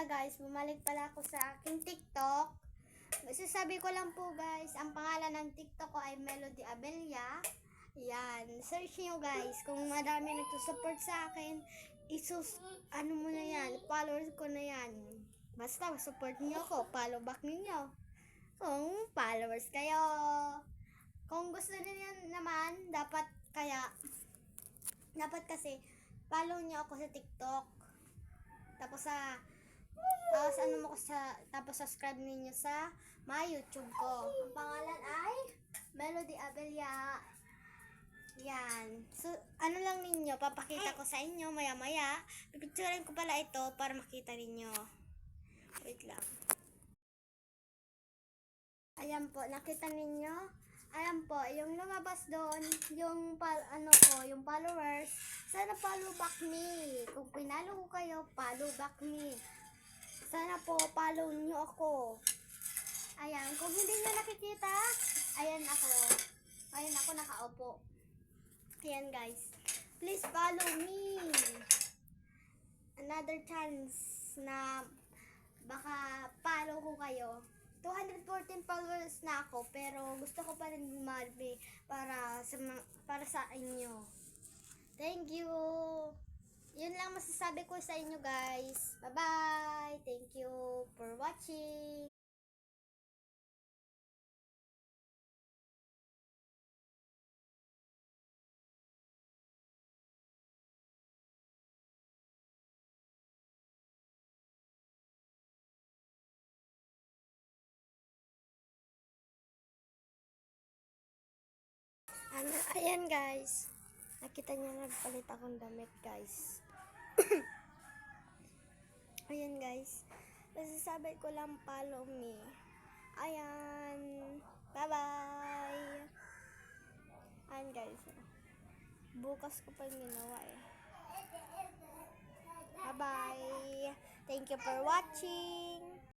guys, bumalik pala ako sa aking TikTok. Sasabi ko lang po guys, ang pangalan ng TikTok ko ay Melody Abella. Yan, search nyo guys. Kung madami nagsusupport sa akin, ano mo na yan, followers ko na yan. Basta support nyo ako, follow back ninyo. Kung followers kayo. Kung gusto niyo naman, dapat kasi follow nyo ako sa TikTok. Tapos tapos subscribe niyo sa my YouTube ko. Ang pangalan ay Melody Abella. Yan. So, ano lang ninyo, papakita ko sa inyo maya-maya. Pipicturean ko pala ito para makita ninyo. Wait lang. Ayan po, nakita ninyo? Ayan po, yung lumabas doon, yung followers. Sana follow back me. Kung pinalo ko kayo, follow back me. Sana po, follow nyo ako. Ayan, kung hindi nyo nakikita, ayan ako. Ayan ako nakaupo. Ayan guys, please follow me. Another chance na baka follow ko kayo. 214 followers na ako, pero gusto ko pa rin bumali para sa inyo. Thank you. Yun lang masasabi ko sa inyo guys. Bye-bye. Thank you for watching. Ayan guys. Nakita niyo nagpalit akong damit guys. Ayan guys. Masasabi ko lang follow me. Ayan. Bye-bye. Ayan guys. Bukas ko pa ginawa eh. Bye-bye. Thank you for watching.